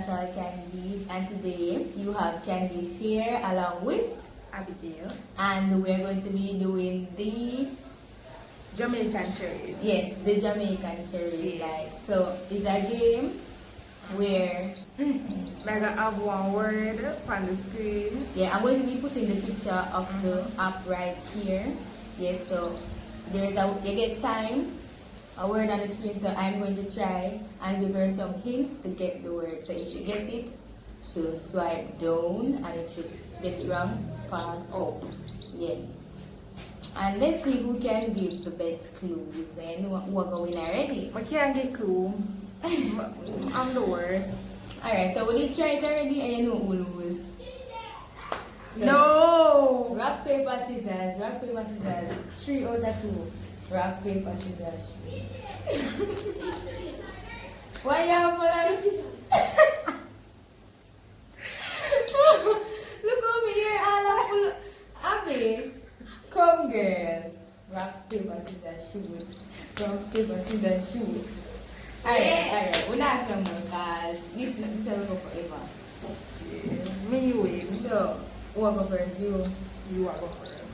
Natural Candies, and today you have Candies here along with Abigail, and we're going to be doing the Jamaican charades. Yes, the Jamaican charades. Like, so it's a game where like I have one word on the screen. Yeah, I'm going to be putting the picture of the app right here. Yes, so you get time, a word on the screen, so I'm going to try and give her some hints to get the word. So if she gets it, she'll swipe down, and if she gets it wrong, pass up. Yeah. And let's see who can give the best clues. And who are going already? I can't get clue. I'm the worst. Alright, so will you try it already and you know who will lose? So, no! Rock, paper, scissors. 3 out of 2. Rock, paper, scissors. Why you have scissors? Look over here, all Abby. Come, girl. Rock, paper, scissors, shoot. Rock, paper, scissors, shoot. Alright. We're not going to because this will go forever. Yeah. Me win. So, who will go first? You will go first.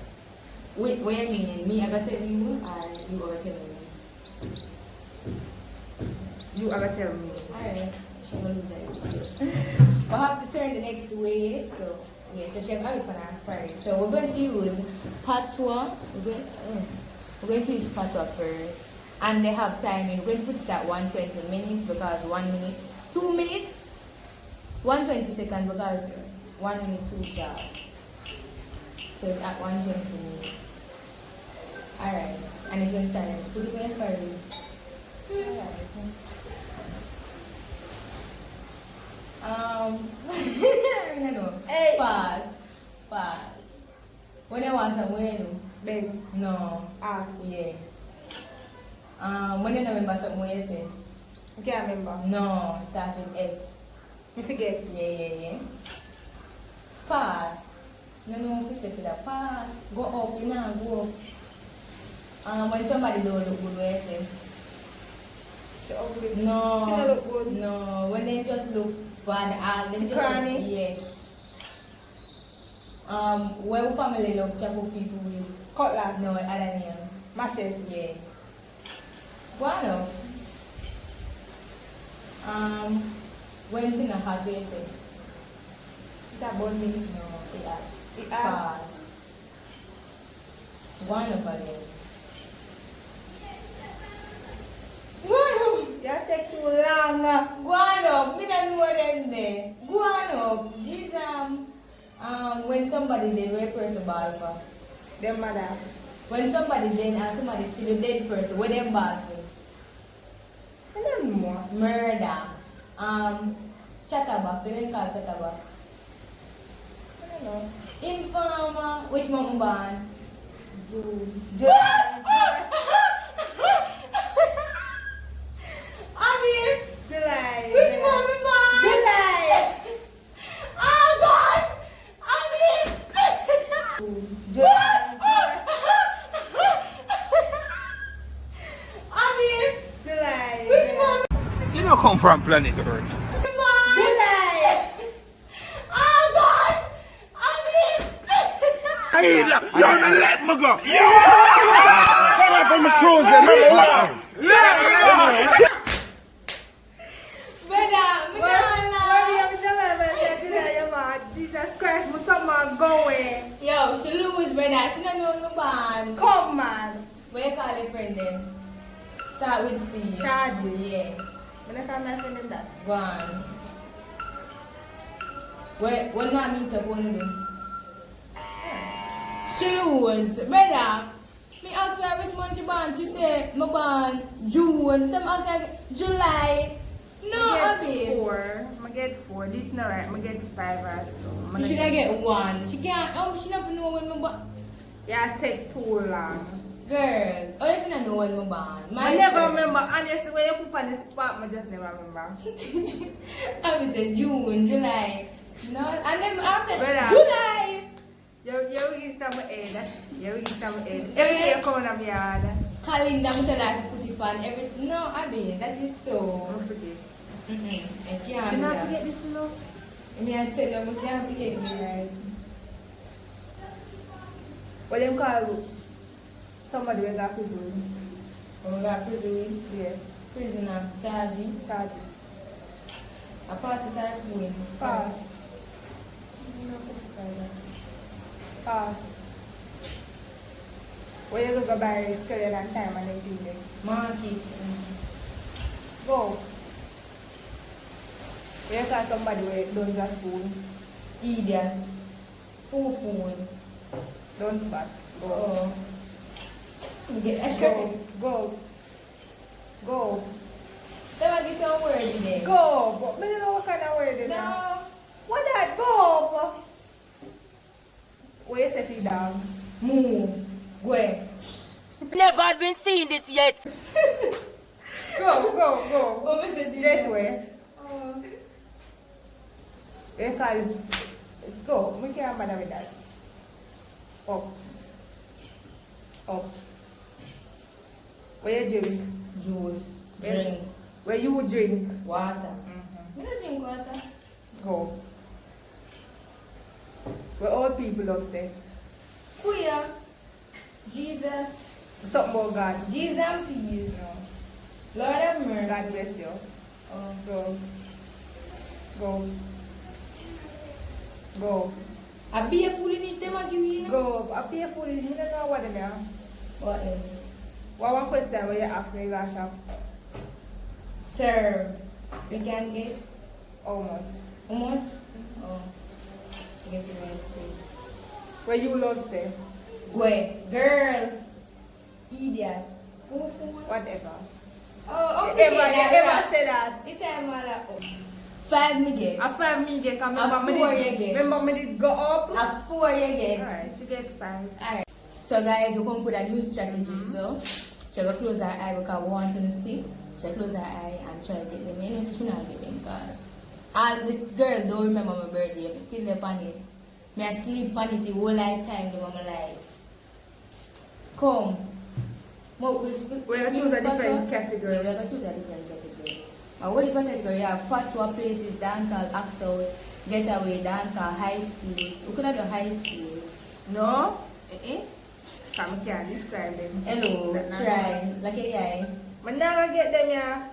Wait, what you mean? Me, I got to tell you, and you got to tell me? You are going to tell me. Alright. She's going to lose that. We'll have to turn the next way. So, yeah, so she's going to have it on our Friday. So, we're going to use Patwa. We're going to use Patwa first. And they have timing. We're going to put it at 120 minutes because 1 minute, 2 minutes, 120 seconds because 1 minute too sharp. So it's at 120 minutes. Alright. And it's going to start. Put it in for you. I don't know. Hey. Pass. When you want somewhere, Beg. no. Ask. Yeah. When you remember something what you say? I can't remember. No, start with F. You forget. Yeah. Pass. No, if you say that. Pass. Go up, you know, go up. When somebody don't look good, what you say? She ugly. No. She don't look good. No, when they just look bad, they just Cranny? look, yes. When family love chapel people with Cutlass. no other name. Machete. Yeah. Guano. When it's in a hot way, say. It's a bun me. No, it has. It has. Pass. Guano for them. Guano. You take too long. Guano. Me don't know them there. Guano. This when somebody dead, where person ball for? Them mother. When somebody dead and somebody still a dead person, where them ball for? I don't know. Murder. Chatterbox. They didn't call chatterbox. I don't know. Informer. Which mountain band? July. Which mountain band? July. Oh God! July. July. Which mountain You don't come from planet Earth. band? July. Oh God! Hey, you're gonna let me go. Come on from the cruise, remember that. Jesus Christ, what's up, man? Going. Yo, she lose, brother. She don't know no band. Come, man. What you call your friend then? Start with C. Charge you. Yeah. When I come my friend in that. Go on. When I meet up, what do you do? She lose, brother. Me ask her which month she born. She say, me born June. Some ask her July. No, Abby. I get 4. This not right. I get 5 or so. You should I get 1. She can't. Oh, she never know when me born. Yeah, take too long. Girl, oh, if you don't know when me born. I never remember. Honestly, when you put on the spot, I just never remember. Abby said June, July. No, and then after Brother. July. You reach to my head. Every day you come on my yard. Calendar, me tell her to put it on every. No, Abby, that is so. Don't forget. I can't You do not that. forget this, you know? I tell you, I can't forget you, right? What them call somebody we got to do? We got prison, Yeah, prisoner, charging. charge. I pass the time going. Pass. Pass. Where you go buy schedule and time and everything there? Market. Go. Where you call somebody where don't just spoon? Idiot. Full. Don't spot. Go. Oh. You get Go. Go. Go. Don't get some word in there. Go. But I don't know what kind of word it is. No. What that? Go. Where you set it down? Move. Where? Never been seeing this yet. Go. Oh, me say That way. Oh. You call it. Let's go. We can't bother with that. Up. Where you drink? Juice. Drinks. Where you drink? Water. I don't drink water. Go. Where old people upstairs. Queer. Jesus. Something about God. Jesus and peace. No. Lord have mercy. God bless you. Oh. Go. Go. Go. I be a foolishness them a give you, you know? Go. I feel foolish. I don't know what they are. What else? One question where you ask me, Gasha. Serve. You can get How much? how much? Oh. Get the rest. Where you love stay? Wait, girl. Idiot. Fool. Whatever. Oh, You ever say that? It time all up. 5 me get. A 5 me get, A 4 you get. remember me did go up? A 4 you get. Alright, you get 5. Alright. So guys, we're going to put a new strategy. So she's going to close her eye because we want to see. She'll close her eye and try to get them. You know, she not get them because all this girl don't remember my birthday. I'm still there on it. I sleep on it the whole lifetime of my life. Come. We're going to choose a different category. Yeah, we're going to choose a different category. What different category? Yeah, Patwa places, dancehall, act out, getaway, dancehall, high schools. We could have the high schools. No? Come can't describe them. Hello, try. Like a guy. I'm not going to get them, yeah.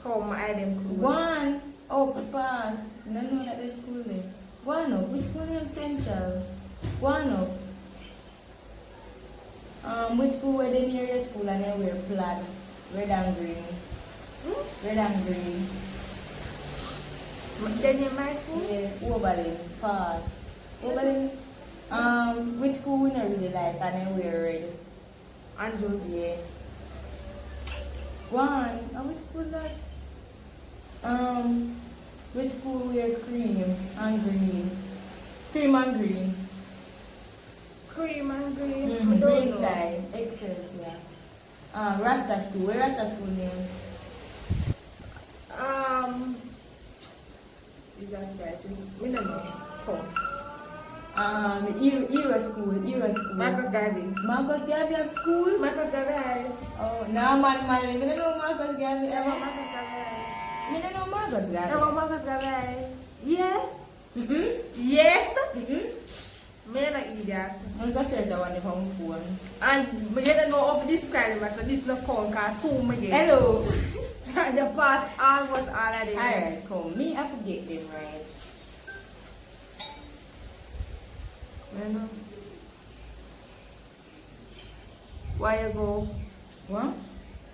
Come, I them cool. One up, pass. No, that the school there. One up. Which school in Central? One up. Which school were the nearest school and then wear plaid? Red and green. Red and green. Then in my school? Yeah, Oberlin. Pass. Oberlin. Which school we not really like and then wear red? Andrews. Yeah. One. Which school that? Which school wear cream and green? Cream and green. Cream and green. Mm-hmm. Green tie. Excellent, yeah. Rasta school. Where Rasta school name? Jesus Christ. We don't know. Come. Era school. Marcus Garvey. Marcus Garvey have school? Marcus Garvey. Oh, no, man. I don't know Marcus Garvey. Ever Marcus Garvey. I don't know Marcus Garvey. Ever Marcus Garvey. Yeah. Yes. Yes. Me not idiot. I'm going to search that one from my phone. And you don't know of this crime, but this no count, 2 again. Hello. You passed almost all of them. Alright, come. Me, I forget them, right? You know. Why you go? What?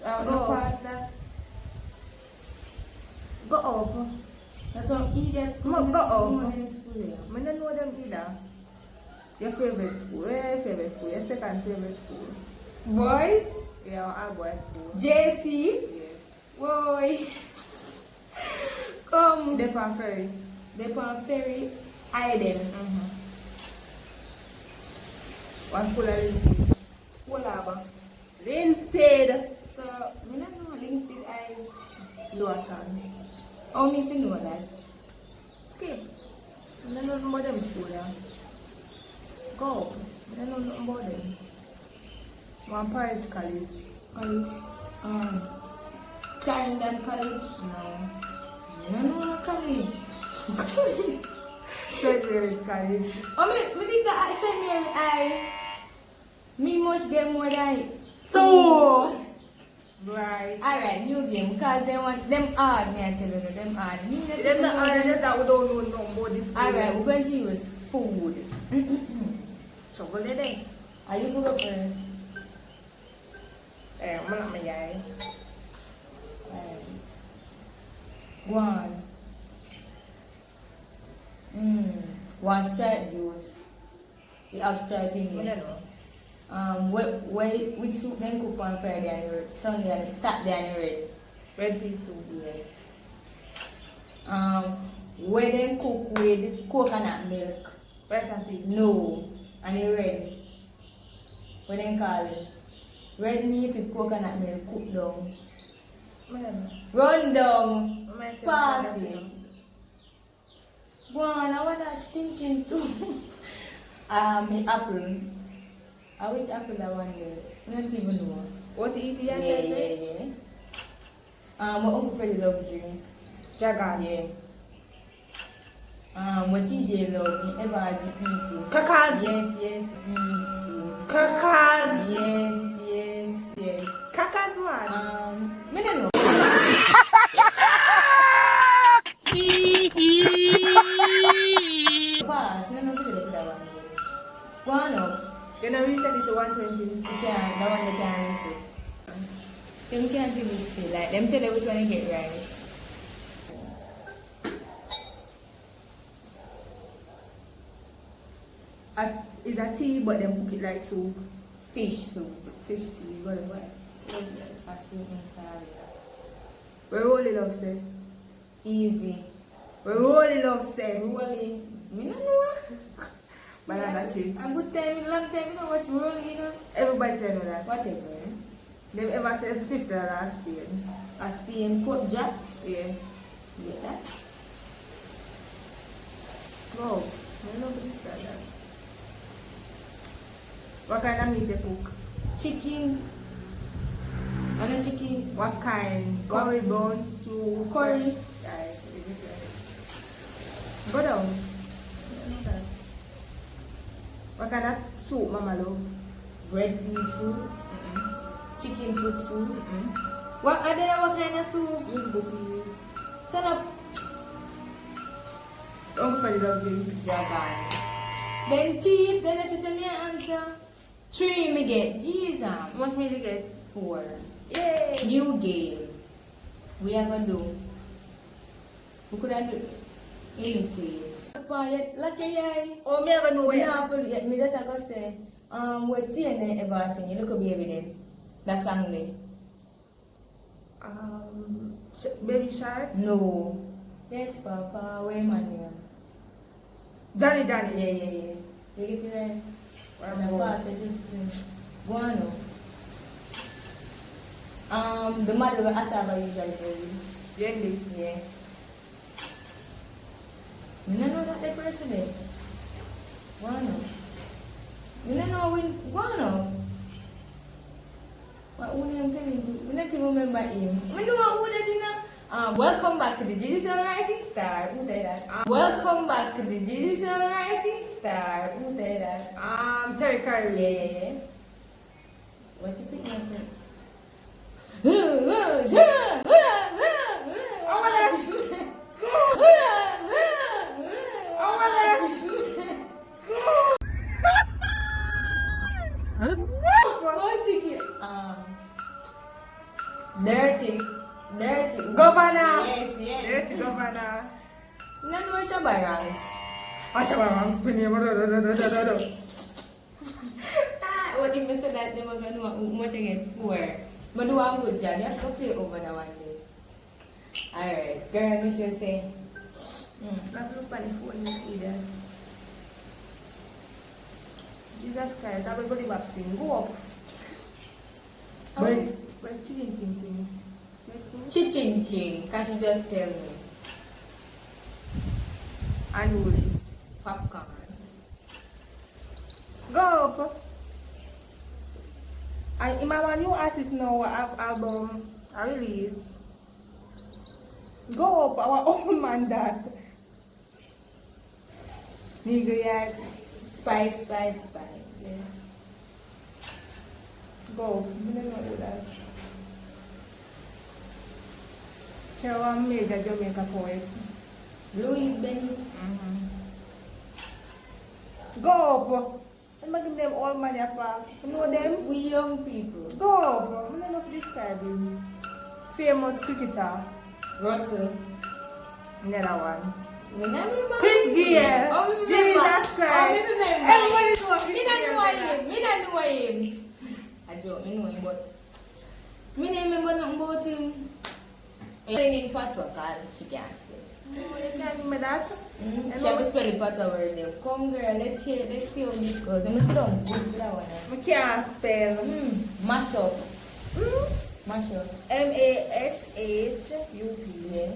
Go. No pass that. Go up. That's some idiots. Go up. I I don't know them either. Your favorite school? Where your favorite school? Your second favorite school? Boys? Yeah, our boy school. JC? Yeah. Boy. Come. Depan Ferry. Depan Ferry. Iden. What school are you in? Whatever. Linstead. So, I don't know. Linstead, I... Luatan. How me if you know that? Skip. I don't know about them school, yeah. Go. I don't know nothing about them. One Parish College. College. Clarendon College? No. No, no college. St. Mary's College. I think that St. Mary, me must get more than it. So, right. Alright, new game, because they want them hard, me I tell you, them hard. Them not hard, just that we don't know no about this. Alright, we're going to use food. Trouble there. Are you go first? I'm not my guy. One. One stripe juice. The have stripe in I it. don't know. Which soup then cook on Friday and Sunday and Saturday and red? Red pea soup. Yeah. Where then cook with coconut milk? Rice and peas. No. And the red. What then call it? Red meat with coconut milk cooked down. I don't know. Run down. Pass Pass it. Go on, I want that thinking too. The apple. Which apple I want there? I don't even know. What to eat? Yeah. My uncle Freddie love drink. Jagan. Yeah. What TJ love, he ever had eating. Kakas. Yes, eating. Kakas. Yes. Kakas man. I don't know. Pass, no, put it that one. Go on up. You know, reset it to 120. You can, that one they can reset. Them can't do this shit, like, them tell you which one you get right. It's a tea, but then cook it like soup. Fish soup. Fish tea, whatever. A soup in Paris. We really love say. Easy. We really love say. Rolling. Me no know. Banana chips. A good time, a long time, you know what rolling, you know? Everybody should know that. Whatever. They ever said $50 a Spain. A Spain pork chops. Yeah. You get that? Wow. I don't know this guy that. What kind of meat they cook? Chicken. And a chicken. What kind? Curry bones, stew, Curry. Right. Go down. What kind of soup, Mama love? Bread pea soup. Chicken foot soup. What other kind of soup? Go please. Son of Uncle Freddy love drink. dragon. Then teeth, then I say me answer. 3 me get. Jesus. What me to get? 4. Yay! New game. We are gonna do. We could have do imitate. Lucky eye. Oh, me ever know When where? I feel it, me just go say, what TNA ever sing? You look at baby then. That song there. Baby Shark? No. Yes, Papa. Where man? Johnny. Yeah. You get it right. And the part of this thing. Guano. The mother will ask about usually baby. Yendi. Yeah. You don't know that the president. Guano. You don't know when Guano. What would you tell him? We don't even remember him. We know what would you know. Welcome back to the Digital Writing Star. Who said that? Welcome back to the Digital Writing Star. Who said that? Terry Curry. Yeah. What's your picking up there? Dirty. Governor. Yes. Dirty governor. None more Shabarang. Ashabarang. What if I said that they were going to do much again? 4. But do one good job. You have to play over the one day. Alright. Girl, make sure you say. Not look on the phone either. Jesus Christ, everybody vaccine. Go up. But ching sing. Ching. Can't you just tell me? Annually. Popcorn. Go up. I'm a new artist now. Album. I release. Go up, our own man that. Nigga yak. Spice. Yeah. Go up. I don't know that. She's one major Jamaica poet. Louis Bennett. Go up. I'm not giving them all money fast. You know them? We young people. Go up. I'm not enough to describe him. Famous cricketer. Russell. Another one. Chris Gayle. Oh, me Jesus remember. Christ. Oh, me remember. Everybody know Chris Me not Gayle. know him. Me not know him. I joke, me know him, but me don't remember nothing about him. In Patwa called she can't spell. Oh, you can't remember that? She have to spell the Patwa word name. Come girl, let's see how this goes. I'm sit down good that one. I can't spell. Mash up. Mash up. M-A-S-H-U-P. Yeah.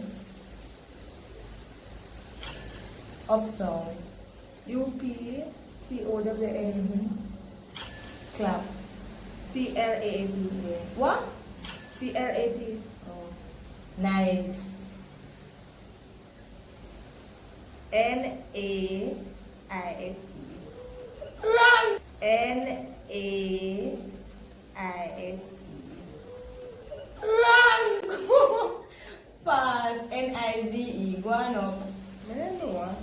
Uptown. U-P-T-O-W-N. Clap. C-L-A-P. What? C-L-A-P. Oh. Nice. N-A-I-S-E. Wrong. N-A-I-S-E. Wrong. Pass. N-I-Z-E. Go on up. I don't know.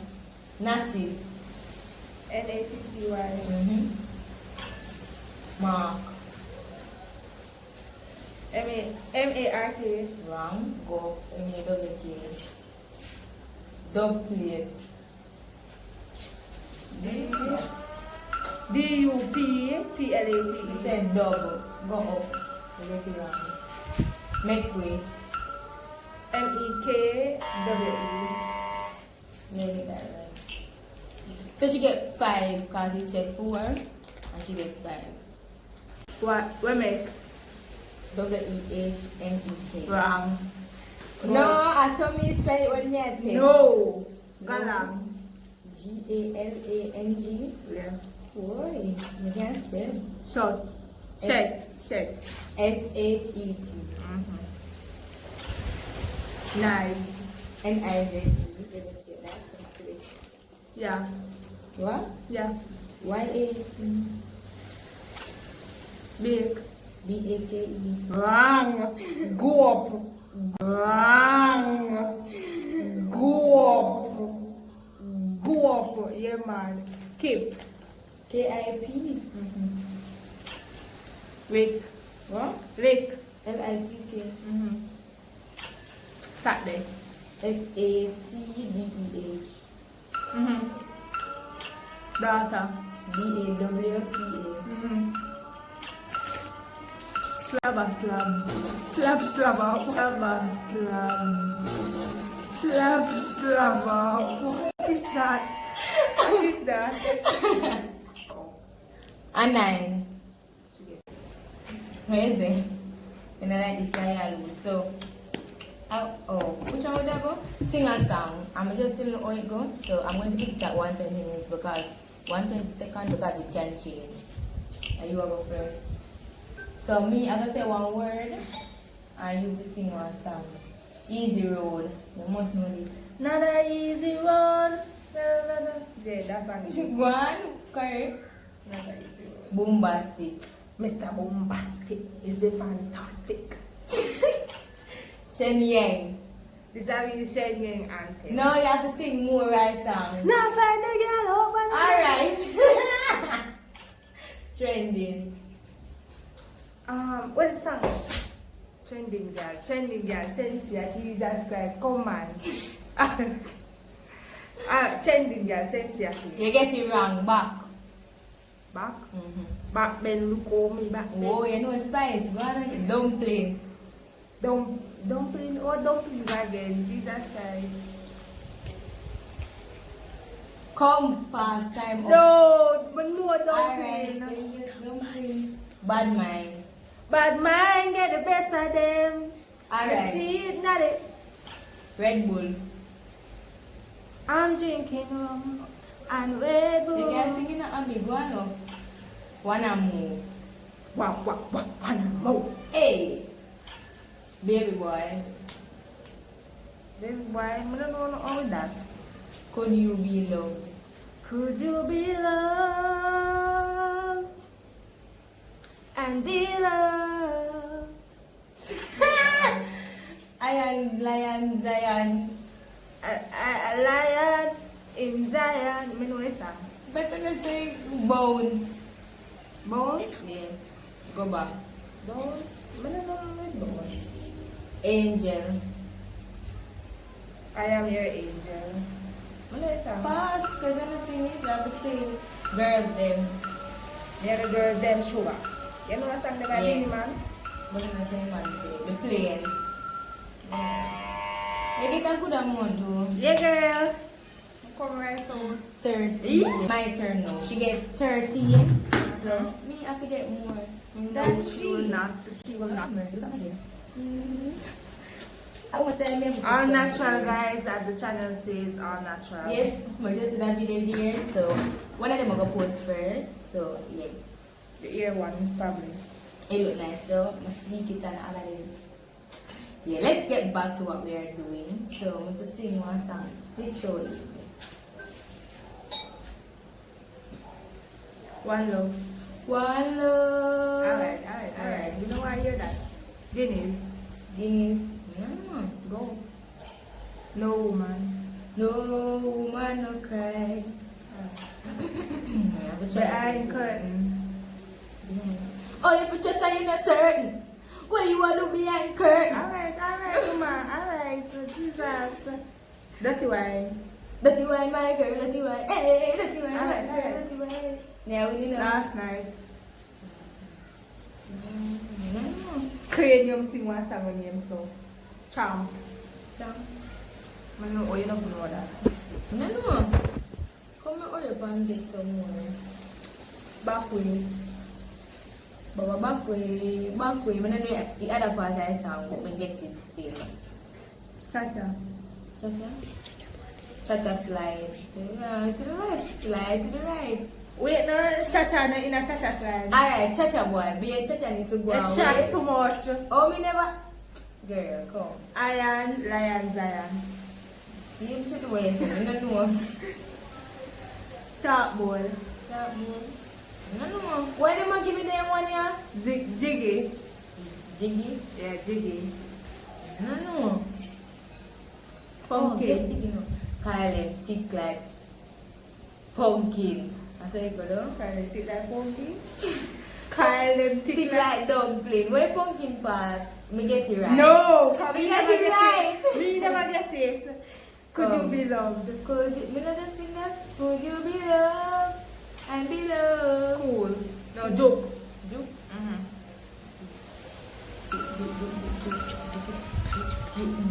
Natty. N-A-T-T-Y. Mark. M-A-R-K. Wrong. Go. M-A-W-K. Dub plate. D-U-P-P-L-A-T-E. You said double. Go up. You get it wrong. Make way. M-E-K-W-E. You get that right. So she get 5 because it said 4 and she get 5. What make? W-E-H-M-E-K. Wrong. No, I saw me spell it when me I take. No. Galang. G-A-L-A-N-G. Yeah. Boy, you can't spell. Short. Check. S-H-E-T. Nice. N-I-Z-E. Let us get that. Yeah. What? Yeah. Y-A. Big. B-A-K-E. Wrong. Go up. Wrong. Go up. Go up. Yeah, man. Keep. K-I-P. Rick. What? Rick. L-I-C-K. Saturday. S-A-T-D-E-H. Daughter. D-A-W-T-A. Slabber. Slabber. What is that? A 9. Where is it? And I like this guy I lose. So, which one would I go? Sing a song. I'm just telling you how it goes. So, I'm going to put it at 120 minutes because 120 seconds because it can change. And you will go first. So, me, I'm going to say one word and you will sing one song. Easy road. You must know this. Not a easy road. Yeah, that's not it. One, correct. Not a easy road. Bombastic. Mr. Bombastic is the fantastic. Shen Yang. This is a real Shenseea anthem. No, you have to sing more right songs. Now find a girl over there. Alright. Trending. What is the song? Trending girl, Shenseea, Jesus Christ, come on. Trending girl, Shenseea. You get it wrong. Back. Back? Back bend, look over me, back bend. Oh, you know Spice. Go on. Dumpling. Dumpling again, Jesus Christ. Come past time. No, one more Alright. dumpling. Then just dumpling. Bad mind. Bad mind get the best of them. Alright. See it, not it. Red Bull. I'm drinking rum and Red Bull. You can sing in a big one up. Wanna move. One more. Hey. Baby boy. Then why? I don't know all that. Could you be loved? Could you be loved and be loved? Lion, Zion. A lion in Zion. I know a song. Better than say bones. Bones? Yeah. Go back. Bones? I don't know bones. Angel. I am your angel. I know a song. Pass, because I'm not singing it. I have to sing. Girls, them. Yeah, the girls, them sugar. You know a song that I Yeah. sing, man? But I'm not saying man say. The plane. You get a good amount though. Yeah, girl. Come right out. 30. My turn now. She get 13. So, me, I have to get more. No, she will not. She will not. I want to remember. All natural, guys, as the channel says, all natural. Yes, we just did that video there. So, one of them I'm going to post first. So, yeah. The ear one, probably. It look nice though. I sneak it and all of it. Yeah, let's get back to what we are doing. So, I'm going to sing one song. It's so easy. One love. One love. Alright. You know why I hear that? Guineas. Guineas. Go. No woman. No woman no cry. Behind curtain. Oh, if you just are in a certain, what you want to be behind curtain? Alright, woman. Alright, Jesus. Dirty wine. Dirty wine, my girl, dirty wine. Hey, dirty wine, my Alright, girl, alright. dirty wine. Yeah, we need Last night. Cranium sing one song on him, so. Charm. I know, oh, you don't know that. No. Come on, order and get some more. Back way. Baba, back way. When I know the other part I sang, we get it still. Cha-cha. Cha-cha slide. To the left, slide to the right. Wait, no, cha-cha in a cha-cha slide. Alright, cha-cha boy. Be a cha-cha needs to go You away. chat too much. Oh, me never. Girl, come. Iron, lion, Zion. See him to the way, so I don't know. Chalk boy. Chat boy. I don't know. Why did you give me them one here? Jiggy. Jiggy? Yeah, jiggy. I don't know. Pumpkin. Kyle, thick like pumpkin. I say it, brother. Kyle thick like pumpkin. Kyle Thick like dumpling. Where pumpkin part? Me get it right. No! Me get it right. Me never get it. Could you be loved? Could you, me not just sing that? Could you be loved and be loved? Cool. No, joke. Juke.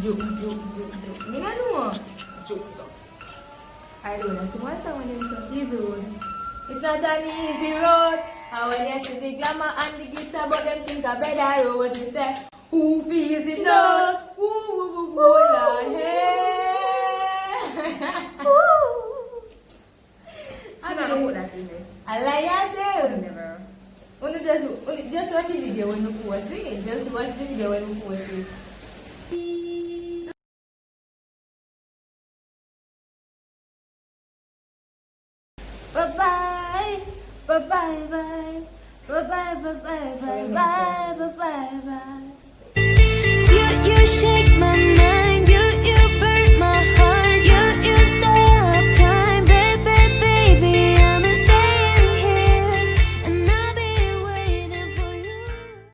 Juke. Me not know. Joke song. I don't know. So what's that one in song? Easy road. It's not an easy road. And when you see the glamour and the glitter, but them think a better road. You say, who feels the notes? Woo, Lord, hey. She don't know put that in there. I like that too. Never. Only just watch the video when you post it. Just watch the video when you post it. Bye-bye. Bye-bye. Bye-bye. Bye-bye. Bye-bye. Bye-bye. Bye-bye. Bye-bye.